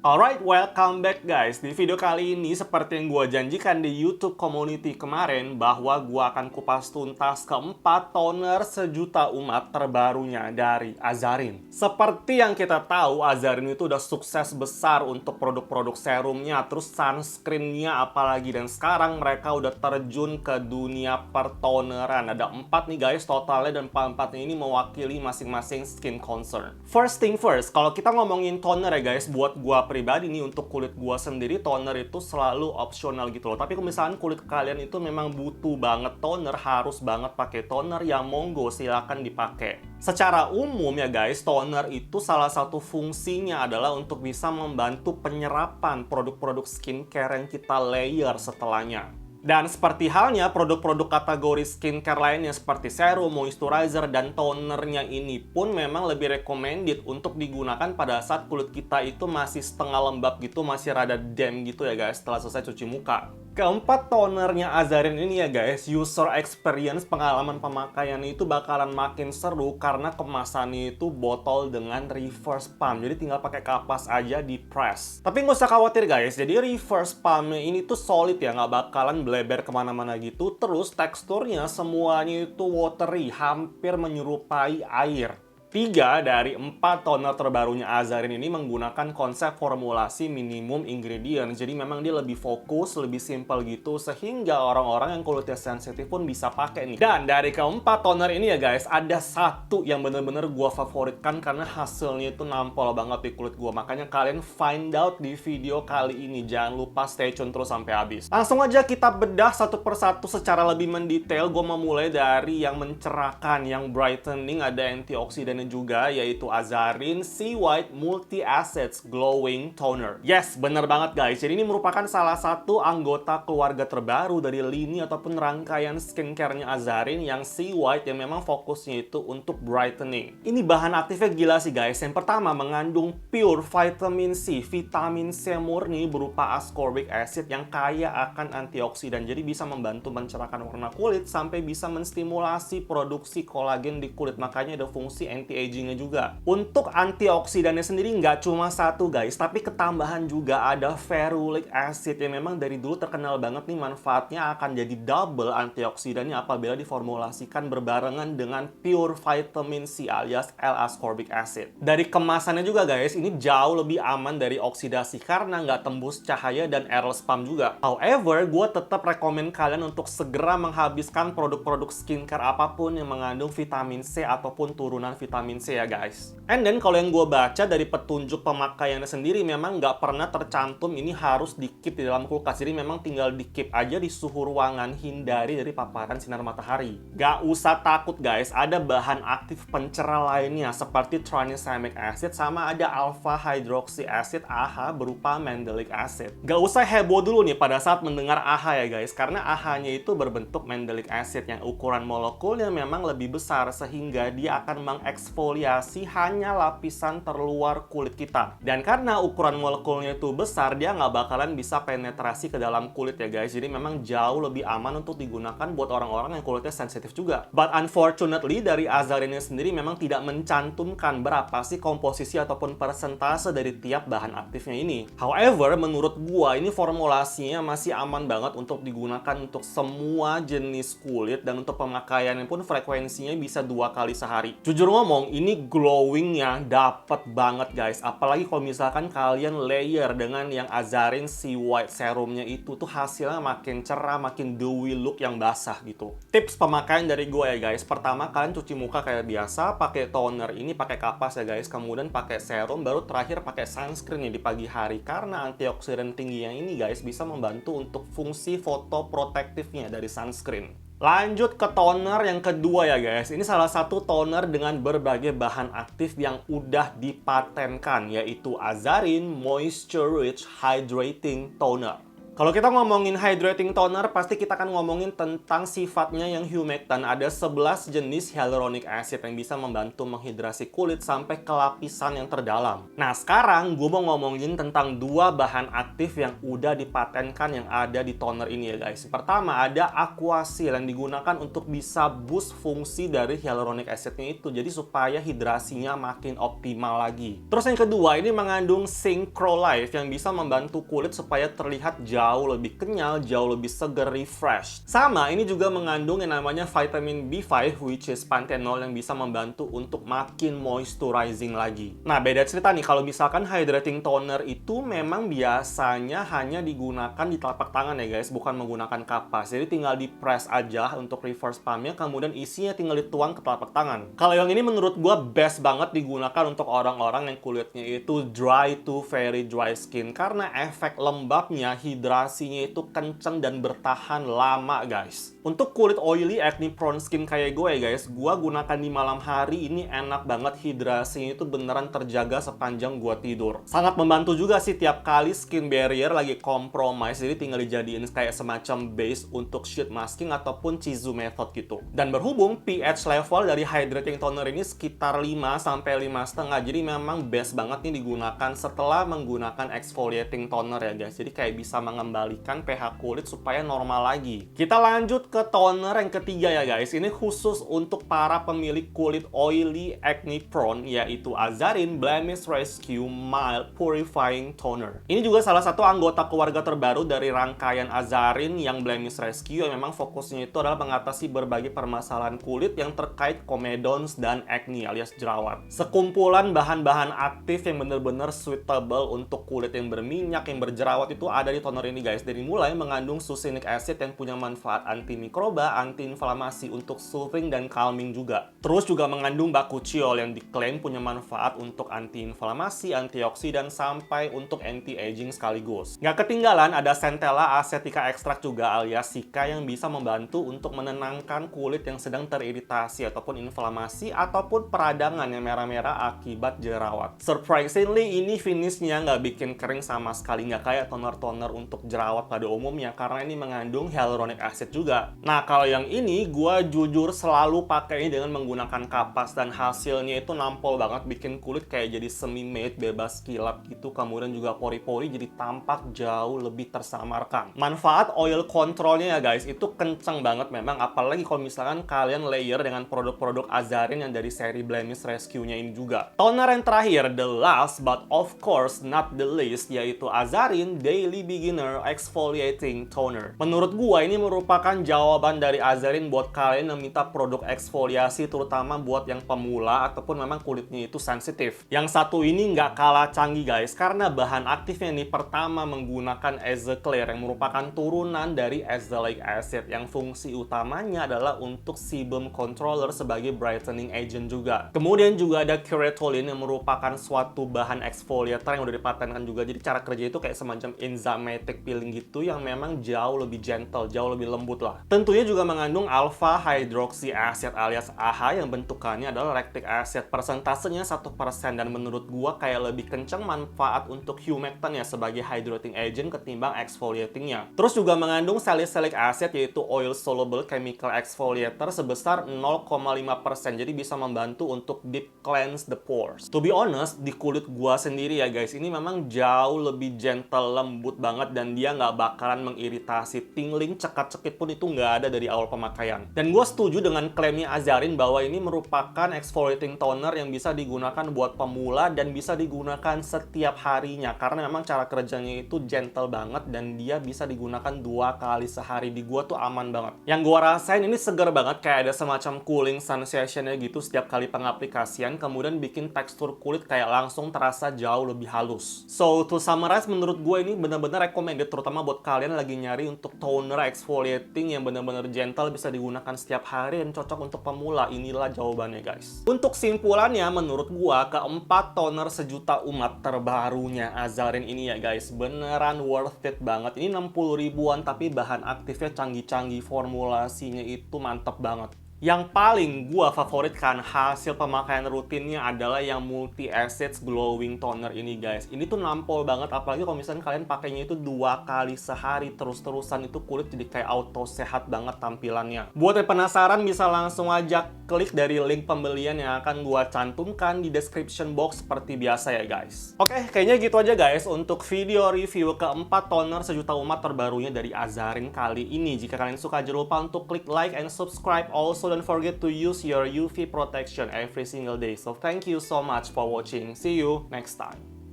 Alright, welcome back guys. Di video kali ini seperti yang gue janjikan di YouTube community kemarin bahwa gue akan kupas tuntas keempat toner sejuta umat terbarunya dari Azarin. Seperti yang kita tahu, Azarin itu udah sukses besar untuk produk-produk serumnya, terus sunscreennya apalagi, dan sekarang mereka udah terjun ke dunia pertoneran. Ada 4 nih guys totalnya, dan 4 ini mewakili masing-masing skin concern. First thing first, kalau kita ngomongin toner ya guys, buat gue pribadi nih, untuk kulit gua sendiri toner itu selalu opsional gitu loh. Tapi kalau misalkan kulit kalian itu memang butuh banget toner, harus banget pakai toner, ya monggo silakan dipakai. Secara umum ya guys, toner itu salah satu fungsinya adalah untuk bisa membantu penyerapan produk-produk skincare yang kita layer setelahnya. Dan seperti halnya produk-produk kategori skincare lainnya seperti serum, moisturizer, dan tonernya ini pun memang lebih recommended untuk digunakan pada saat kulit kita itu masih setengah lembab gitu, masih rada damp gitu ya guys setelah selesai cuci muka. Keempat tonernya Azarin ini ya guys, user experience, pengalaman pemakaiannya itu bakalan makin seru karena kemasannya itu botol dengan reverse pump. Jadi tinggal pakai kapas aja di press. Tapi nggak usah khawatir guys, jadi reverse pumpnya ini tuh solid ya, nggak bakalan bleber kemana-mana gitu. Terus teksturnya semuanya itu watery, hampir menyerupai air. 3 dari 4 toner terbarunya Azarin ini menggunakan konsep formulasi minimum ingredient. Jadi memang dia lebih fokus, lebih simple gitu, sehingga orang-orang yang kulitnya sensitif pun bisa pakai nih. Dan dari keempat toner ini ya guys, ada satu yang bener-bener gua favoritkan karena hasilnya itu nampol banget di kulit gua. Makanya kalian find out di video kali ini. Jangan lupa stay tune terus sampai habis. Langsung aja kita bedah satu persatu secara lebih mendetail. Gua memulai dari yang mencerahkan, yang brightening, ada antioksidan juga, yaitu Azarin Sea White Multi Assets Glowing Toner. Yes, bener banget guys. Jadi ini merupakan salah satu anggota keluarga terbaru dari lini ataupun rangkaian skincare-nya Azarin yang Sea White, yang memang fokusnya itu untuk brightening. Ini bahan aktifnya gila sih guys. Yang pertama mengandung pure vitamin C, vitamin C murni berupa ascorbic acid yang kaya akan antioksidan. Jadi bisa membantu mencerahkan warna kulit sampai bisa menstimulasi produksi kolagen di kulit. Makanya ada fungsi anti-agingnya juga. Untuk antioksidannya sendiri nggak cuma satu guys, tapi ketambahan juga ada ferulic acid yang memang dari dulu terkenal banget nih manfaatnya akan jadi double antioksidannya apabila diformulasikan berbarengan dengan pure vitamin C alias L-ascorbic acid. Dari kemasannya juga guys, ini jauh lebih aman dari oksidasi karena nggak tembus cahaya dan air spam juga. However, gue tetap rekomen kalian untuk segera menghabiskan produk-produk skincare apapun yang mengandung vitamin C ataupun turunan vitamin C ya guys. And then kalau yang gue baca dari petunjuk pemakaiannya sendiri, memang nggak pernah tercantum ini harus di-keep di dalam kulkas. Jadi memang tinggal di-keep aja di suhu ruangan, hindari dari paparan sinar matahari. Gak usah takut guys, ada bahan aktif pencerah lainnya seperti tranexamic acid, sama ada alpha hydroxy acid AHA berupa mandelic acid. Gak usah heboh dulu nih pada saat mendengar AHA ya guys, karena AHA-nya itu berbentuk mandelic acid yang ukuran molekulnya memang lebih besar sehingga dia akan mengeksfoliasi hanya lapisan terluar kulit kita. Dan karena ukuran molekulnya itu besar, dia nggak bakalan bisa penetrasi ke dalam kulit ya guys. Jadi memang jauh lebih aman untuk digunakan buat orang-orang yang kulitnya sensitif juga. But unfortunately dari Azarinnya sendiri memang tidak mencantumkan berapa sih komposisi ataupun persentase dari tiap bahan aktifnya ini. However, menurut gua ini formulasinya masih aman banget untuk digunakan untuk semua jenis kulit, dan untuk pemakaiannya pun frekuensinya bisa 2 kali sehari. Jujur ngomong, ini glowingnya dapet banget guys. Apalagi kalau misalkan kalian layer dengan yang Azarin Sea White serumnya itu tuh hasilnya makin cerah, makin dewy look yang basah gitu. Tips pemakaian dari gue ya guys. Pertama, kalian cuci muka kayak biasa, pakai toner ini, pakai kapas ya guys. Kemudian pakai serum, baru terakhir pakai sunscreen di pagi hari. Karena antioksidan tinggi yang ini guys bisa membantu untuk fungsi fotoprotektifnya dari sunscreen. Lanjut ke toner yang kedua ya guys. Ini salah satu toner dengan berbagai bahan aktif yang udah dipatenkan, yaitu Azarin Moisture Rich Hydrating Toner. Kalau kita ngomongin hydrating toner, pasti kita akan ngomongin tentang sifatnya yang humectant. Ada 11 jenis hyaluronic acid yang bisa membantu menghidrasi kulit sampai ke lapisan yang terdalam. Nah, sekarang gue mau ngomongin tentang dua bahan aktif yang udah dipatenkan yang ada di toner ini ya guys. Pertama, ada Aquasil yang digunakan untuk bisa boost fungsi dari hyaluronic acidnya itu. Jadi supaya hidrasinya makin optimal lagi. Terus yang kedua, ini mengandung Synchrolife yang bisa membantu kulit supaya terlihat jauh lebih kenyal, jauh lebih seger, refresh. Sama, ini juga mengandung yang namanya vitamin B5, which is panthenol, yang bisa membantu untuk makin moisturizing lagi. Nah, beda cerita nih, kalau misalkan hydrating toner itu memang biasanya hanya digunakan di telapak tangan ya guys, bukan menggunakan kapas. Jadi tinggal di press aja untuk reverse pumpnya, kemudian isinya tinggal dituang ke telapak tangan. Kalau yang ini menurut gua best banget digunakan untuk orang-orang yang kulitnya itu dry to very dry skin, karena efek lembabnya, hidrasinya itu kenceng dan bertahan lama guys. Untuk kulit oily, acne prone skin kayak gue ya guys, gue gunakan di malam hari ini enak banget, hidrasinya itu beneran terjaga sepanjang gue tidur. Sangat membantu juga sih tiap kali skin barrier lagi compromise, jadi tinggal dijadiin kayak semacam base untuk sheet masking ataupun Chizu method gitu. Dan berhubung pH level dari hydrating toner ini sekitar 5-5,5, jadi memang best banget nih digunakan setelah menggunakan exfoliating toner ya guys. Jadi kayak bisa mengembalikan pH kulit supaya normal lagi. Kita lanjut ke toner yang ketiga ya guys. Ini khusus untuk para pemilik kulit oily, acne prone, yaitu Azarin Blemish Rescue Mild Purifying Toner. Ini juga salah satu anggota keluarga terbaru dari rangkaian Azarin yang Blemish Rescue, yang memang fokusnya itu adalah mengatasi berbagai permasalahan kulit yang terkait komedones dan acne alias jerawat. Sekumpulan bahan-bahan aktif yang benar-benar suitable untuk kulit yang berminyak, yang berjerawat itu ada di toner ini guys. Dari mulai mengandung succinic acid yang punya manfaat antimikroba, antiinflamasi, untuk soothing dan calming juga. Terus juga mengandung bakuchiol yang diklaim punya manfaat untuk antiinflamasi, antioksidan, sampai untuk anti-aging sekaligus. Nggak ketinggalan ada Centella acetica extract juga alias Sika yang bisa membantu untuk menenangkan kulit yang sedang teriritasi ataupun inflamasi ataupun peradangan yang merah-merah akibat jerawat. Surprisingly, ini finishnya nggak bikin kering sama sekali, nggak kayak toner-toner untuk jerawat pada umumnya karena ini mengandung hyaluronic acid juga. Nah, kalau yang ini gue jujur selalu pakai ini dengan menggunakan kapas dan hasilnya itu nampol banget, bikin kulit kayak jadi semi matte, bebas kilap gitu, kemudian juga pori-pori jadi tampak jauh lebih tersamarkan. Manfaat oil controlnya ya guys itu kenceng banget memang, apalagi kalau misalkan kalian layer dengan produk-produk Azarin yang dari seri Blemish Rescue-nya ini juga. Toner yang terakhir, the last but of course not the least, yaitu Azarin Daily Beginner Exfoliating Toner. Menurut gua ini merupakan jawaban dari Azarin buat kalian yang minta produk eksfoliasi, terutama buat yang pemula ataupun memang kulitnya itu sensitif. Yang satu ini nggak kalah canggih guys, karena bahan aktifnya nih pertama menggunakan Azaclear yang merupakan turunan dari azelaic acid yang fungsi utamanya adalah untuk sebum controller sebagai brightening agent juga. Kemudian juga ada Keratolin yang merupakan suatu bahan exfoliator yang udah dipatenkan juga. Jadi cara kerja itu kayak semacam enzymatic peeling gitu yang memang jauh lebih gentle, jauh lebih lembut lah. Tentunya juga mengandung alpha hydroxy acid alias AHA yang bentukannya adalah lactic acid. Persentasenya 1% dan menurut gua kayak lebih kencang manfaat untuk humectant ya sebagai hydrating agent ketimbang exfoliatingnya. Terus juga mengandung salicylic acid yaitu oil soluble chemical exfoliator sebesar 0,5%. Jadi bisa membantu untuk deep cleanse the pores. To be honest, di kulit gua sendiri ya guys, ini memang jauh lebih gentle, lembut banget, dan dia nggak bakalan mengiritasi. Tingling, cekat-cekit pun itu nggak ada dari awal pemakaian. Dan gue setuju dengan klaimnya Azarin bahwa ini merupakan exfoliating toner yang bisa digunakan buat pemula dan bisa digunakan setiap harinya karena memang cara kerjanya itu gentle banget dan dia bisa digunakan 2 kali sehari. Di gua tuh aman banget. Yang gua rasain ini seger banget, kayak ada semacam cooling sensation-nya gitu setiap kali pengaplikasian, kemudian bikin tekstur kulit kayak langsung terasa jauh lebih halus. So to summarize, menurut gue ini benar-benar recommended terutama buat kalian lagi nyari untuk toner exfoliating yang benar-benar gentle, bisa digunakan setiap hari dan cocok untuk pemula. Inilah jawabannya guys. Untuk simpulannya, menurut gua keempat toner sejuta umat terbarunya Azarin ini ya guys beneran worth it banget. Ini 60 ribuan tapi bahan aktifnya canggih-canggih, formulasinya itu mantep banget. Yang paling gua favoritkan hasil pemakaian rutinnya adalah yang Multi Assets Glowing Toner ini guys. Ini tuh nampol banget, apalagi kalau misalnya kalian pakainya itu 2 kali sehari terus-terusan, itu kulit jadi kayak auto sehat banget tampilannya. Buat yang penasaran bisa langsung aja klik dari link pembelian yang akan gua cantumkan di description box seperti biasa ya guys. Oke, kayaknya gitu aja guys untuk video review keempat toner sejuta umat terbarunya dari Azarin kali ini. Jika kalian suka jangan lupa untuk klik like and subscribe. Also don't forget to use your UV protection every single day. So thank you so much for watching. See you next time.